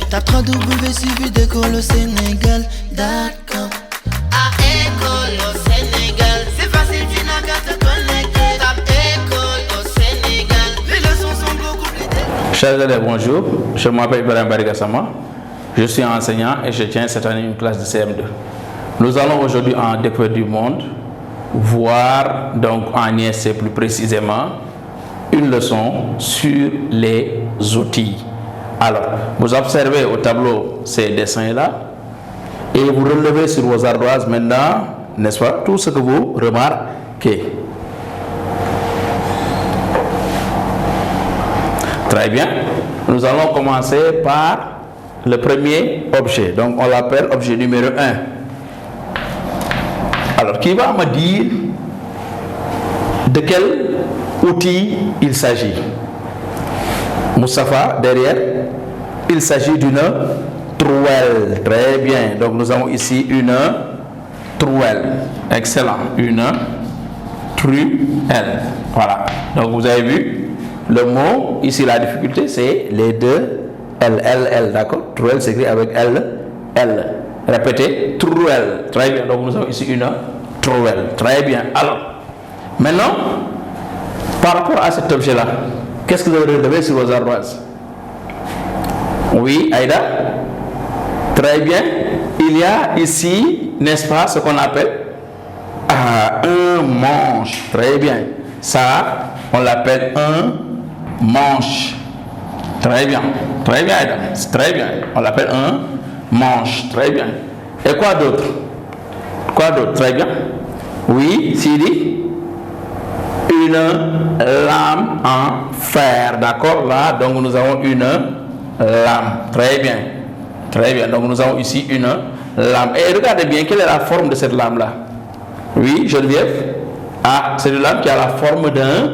Tape www.suividécole-au-sénégal.com. À école au Sénégal, c'est facile, tu n'as qu'à te connecter. Tape école au Sénégal, les leçons sont beaucoup plus détaillées. Chers élèves, bonjour. Je m'appelle Ibrahim Barigassama. Je suis enseignant et je tiens cette année une classe de CM2. Nous allons aujourd'hui en découverte du monde voir donc en ISC plus précisément une leçon sur les outils. Alors, vous observez au tableau ces dessins-là et vous relevez sur vos ardoises maintenant, n'est-ce pas, tout ce que vous remarquez. Très bien. Nous allons commencer par le premier objet. Donc, on l'appelle objet numéro 1. Alors, qui va me dire de quel outil il s'agit? Moustapha, derrière, il s'agit d'une trouelle. Très bien. Donc, nous avons ici une trouelle. Excellent. Une truelle. Voilà. Donc, vous avez vu le mot. Ici, la difficulté, c'est les deux L, L, L. D'accord? Trouelle s'écrit avec L, L. Répétez. Trouelle. Très bien. Donc, nous avons ici une trouelle. Très bien. Alors, maintenant, par rapport à cet objet-là, qu'est-ce que vous avez relevé sur vos ardoises? Oui, Aïda? Très bien. Il y a ici, n'est-ce pas, ce qu'on appelle un manche. Très bien. Ça, on l'appelle un manche. Très bien. Très bien, Aïda. C'est très bien. On l'appelle un manche. Très bien. Et quoi d'autre? Quoi d'autre? Très bien. Oui, Sidi? Une lame en fer, d'accord? Là, donc nous avons une lame. Très bien. Très bien. Donc nous avons ici une lame. Et regardez bien, quelle est la forme de cette lame-là? Oui, Geneviève? Ah, c'est une lame qui a la forme d'un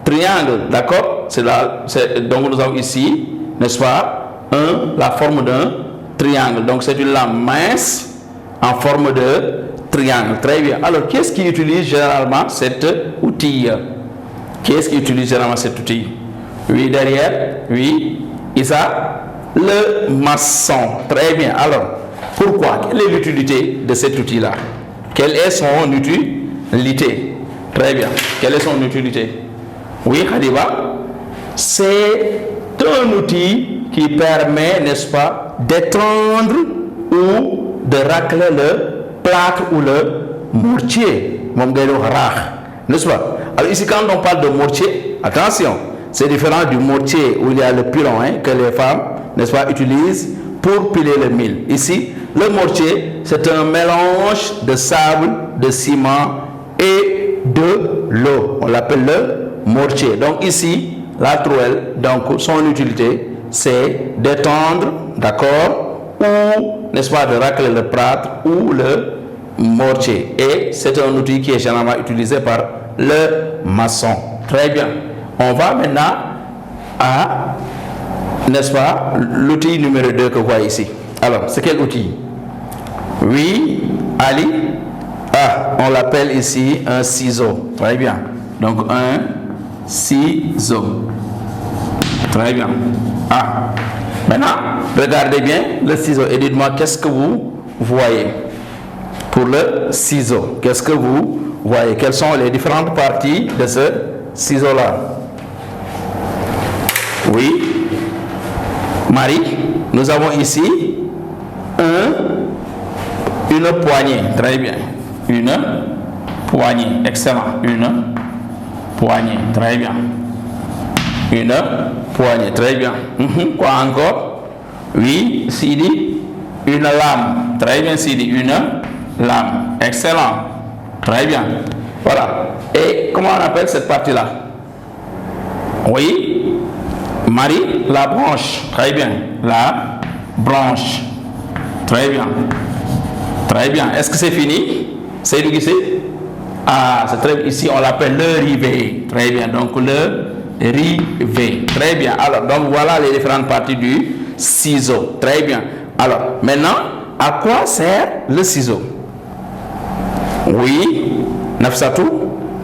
triangle, d'accord? Donc nous avons ici, n'est-ce pas, la forme d'un triangle. Donc c'est une lame mince en forme de triangle. Très bien. Alors, qui est-ce qui utilise généralement cet outil? Qui est-ce qui utilise généralement cet outil? Oui, derrière. Oui. Isa? Le maçon. Très bien. Alors, pourquoi? Quelle est l'utilité de cet outil-là? Quelle est son utilité? Très bien. Quelle est son utilité? Oui, Khadiba? C'est un outil qui permet, n'est-ce pas, d'étendre ou de racler le plâtre ou le mortier, n'est-ce pas? Alors ici, quand on parle de mortier, attention, c'est différent du mortier où il y a le pilon que les femmes, n'est-ce pas, utilisent pour piler le mil. Ici, le mortier, c'est un mélange de sable, de ciment et de l'eau. On l'appelle le mortier. Donc ici, la trouelle, donc son utilité, c'est d'étendre, d'accord, ou, n'est-ce pas, de racler le plâtre ou le mortier. Et c'est un outil qui est généralement utilisé par le maçon. Très bien. On va maintenant à, n'est-ce pas, l'outil numéro 2 que vous voyez ici. Alors, c'est quel outil? Oui, Ali? Ah, on l'appelle ici un ciseau. Très bien. Donc, un ciseau. Très bien. Ah, maintenant, regardez bien le ciseau et dites-moi qu'est-ce que vous voyez pour le ciseau. Qu'est-ce que vous voyez? Quelles sont les différentes parties de ce ciseau-là? Oui. Marie, nous avons ici une poignée. Très bien. Une poignée. Excellent. Une poignée. Très bien. Une poignée. Très bien. Quoi encore? Oui, Sidi. Une lame. Très bien, Sidi. Une lame. Excellent. Très bien. Voilà. Et comment on appelle cette partie-là? Oui. Marie, la branche. Très bien. La branche. Très bien. Très bien. Est-ce que c'est fini? C'est du ici? Ah, c'est très bien. Ici, on l'appelle le rivet. Très bien. Donc, le rivet. Très bien. Alors, donc voilà les différentes parties du ciseau. Très bien. Alors, maintenant, à quoi sert le ciseau? Oui, Nafsatou,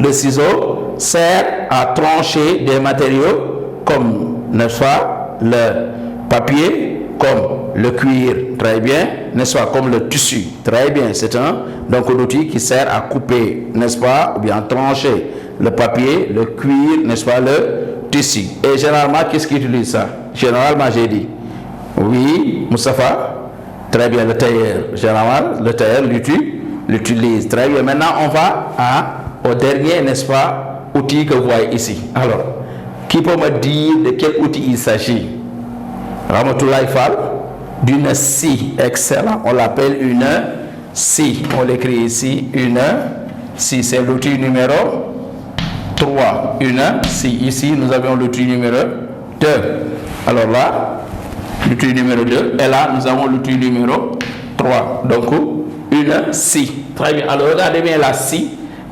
le ciseau sert à trancher des matériaux comme, n'est-ce pas, le papier, comme le cuir, très bien, n'est-ce pas, comme le tissu, très bien, c'est un outil qui sert à couper, n'est-ce pas, ou bien trancher le papier, le cuir, n'est-ce pas, le tissu. Et généralement, qu'est-ce qui utilise ça? Généralement, j'ai dit, oui, Moustapha, très bien, le tailleur, généralement, le tailleur l'utilise, très bien. Maintenant, on va au dernier, n'est-ce pas, outil que vous voyez ici. Alors, qui peut me dire de quel outil il s'agit? Ramatoulaye Fall, d'une scie, excellent, on l'appelle une scie, on l'écrit ici, une scie, c'est l'outil numéro 3, une scie, ici nous avons l'outil numéro 2, alors là, l'outil numéro 2, et là nous avons l'outil numéro 3, donc une scie, très bien, alors regardez bien la scie,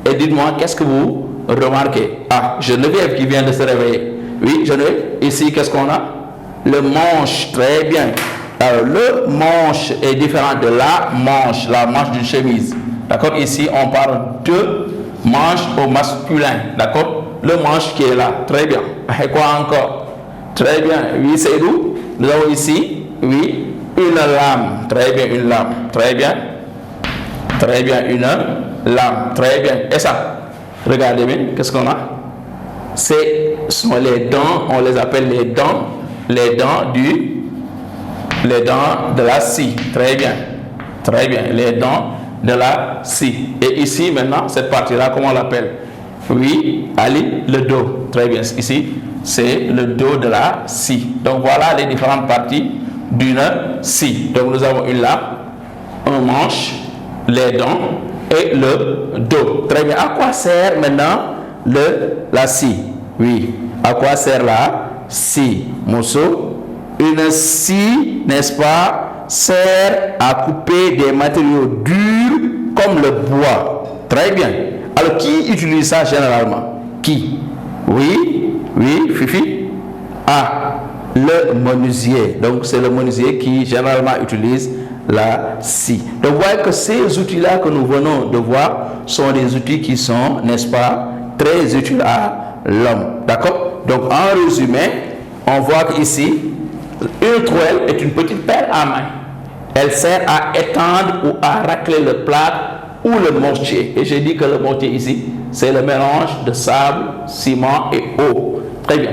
et dites-moi qu'est-ce que vous remarquez? Ah, Geneviève qui vient de se réveiller, oui Geneviève, ici qu'est-ce qu'on a? Le manche, très bien. Alors, le manche est différent de la manche d'une chemise. D'accord? Ici, on parle de manche au masculin. D'accord? Le manche qui est là. Très bien. Et quoi encore? Très bien. Oui, c'est où? Nous avons ici, oui, une lame. Très bien, une lame. Très bien. Très bien, une lame. Très bien. Et ça? Regardez bien, qu'est-ce qu'on a? Ce sont les dents, on les appelle les dents de la scie. Très bien, les dents de la scie. Et ici maintenant, cette partie-là, comment on l'appelle? Oui, Ali, le dos. Très bien, ici, c'est le dos de la scie. Donc voilà les différentes parties d'une scie. Donc nous avons une lame, un manche, les dents et le dos. Très bien. À quoi sert maintenant la scie? Oui, à quoi sert la scie? Mousseau, une scie, n'est-ce pas, sert à couper des matériaux durs comme le bois. Très bien. Alors, qui utilise ça généralement? Qui? Oui, Fifi. Ah, le menuisier. Donc, c'est le menuisier qui généralement utilise la scie. Donc, vous voyez que ces outils-là que nous venons de voir sont des outils qui sont, n'est-ce pas, très utiles à l'homme. D'accord? Donc, en résumé, on voit qu'ici, une trouelle est une petite pelle à main. Elle sert à étendre ou à racler le plâtre ou le mortier. Et j'ai dit que le mortier ici, c'est le mélange de sable, ciment et eau. Très bien.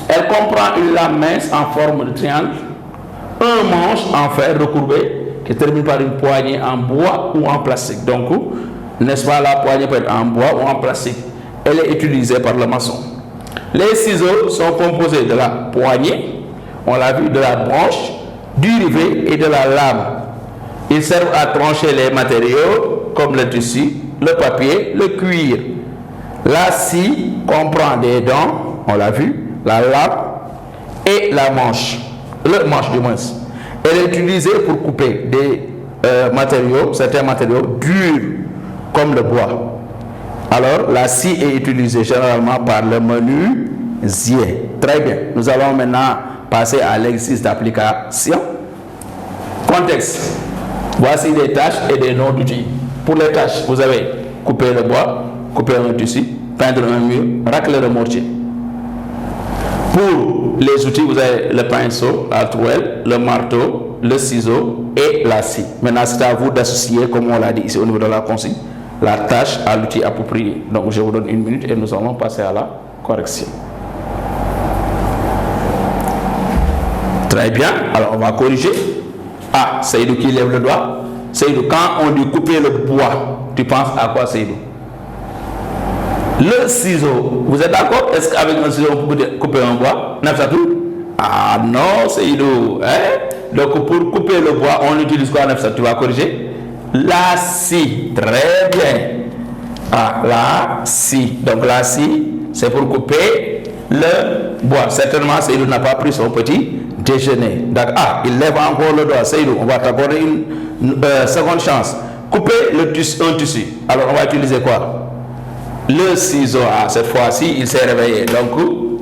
Elle comprend une lame mince en forme de triangle, un manche en fer recourbé qui termine par une poignée en bois ou en plastique. Donc, n'est-ce pas, la poignée peut être en bois ou en plastique. Elle est utilisée par le maçon. Les ciseaux sont composés de la poignée, on l'a vu, de la branche, du rivet et de la lame. Ils servent à trancher les matériaux comme le tissu, le papier, le cuir. La scie comprend des dents, on l'a vu, la lame et la manche, le manche du moins. Elle est utilisée pour couper des matériaux, certains matériaux durs comme le bois. Alors, la scie est utilisée généralement par le menuisier. Très bien. Nous allons maintenant passer à l'exercice d'application. Contexte. Voici des tâches et des noms d'outils. Pour les tâches, vous avez couper le bois, couper un tissu, peindre un mur, racler le mortier. Pour les outils, vous avez le pinceau, la trouelle, le marteau, le ciseau et la scie. Maintenant, c'est à vous d'associer, comme on l'a dit ici au niveau de la consigne, la tâche à l'outil approprié. Donc je vous donne une minute et nous allons passer à la correction. Très bien, alors on va corriger. Ah, Seydou qui lève le doigt. Seydou, quand on dit couper le bois, tu penses à quoi, Seydou? Le ciseau, vous êtes d'accord? Est-ce qu'avec un ciseau on peut couper un bois? Nafsatou? Ah non, Seydou. Donc pour couper le bois, on utilise quoi, Nafsatou? Tu vas corriger? La scie, très bien. Ah, la scie. Donc la scie, c'est pour couper le bois. Certainement, Seydou n'a pas pris son petit déjeuner. Donc, ah, il lève encore le doigt. Seydou, on va t'accorder une seconde chance. Couper un tissu. Alors, on va utiliser quoi? Le ciseau. Ah, cette fois-ci, il s'est réveillé. Donc,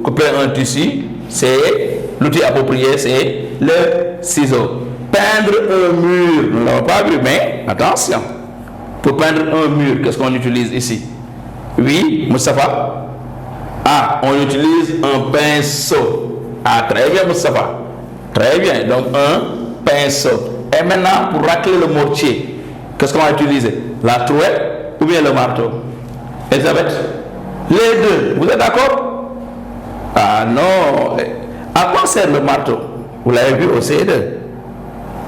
couper un tissu, c'est l'outil approprié, c'est le ciseau. Peindre un mur, nous ne l'avons pas vu, mais attention. Pour peindre un mur, qu'est-ce qu'on utilise ici? Oui, Moustapha? Ah, on utilise un pinceau. Ah, très bien, Moustapha. Très bien. Donc, un pinceau. Et maintenant, pour racler le mortier, qu'est-ce qu'on va utiliser? La trouelle ou bien le marteau? Elisabeth? Les deux. Vous êtes d'accord? Ah non. À quoi sert le marteau? Vous l'avez vu au CE2.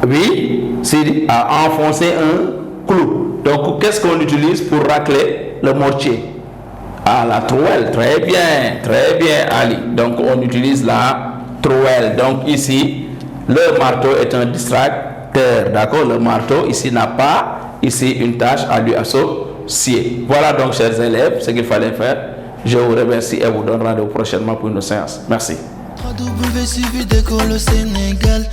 Oui, c'est à enfoncer un clou. Donc, qu'est-ce qu'on utilise pour racler le mortier? Ah, la trouelle. Très bien, Ali. Donc, on utilise la trouelle. Donc, ici, le marteau est un distracteur. D'accord? Le marteau, ici, n'a pas ici une tâche à lui associer. Voilà donc, chers élèves, ce qu'il fallait faire. Je vous remercie et vous donne rendez-vous prochainement pour une séance. Merci. www.suividécole au Sénégal.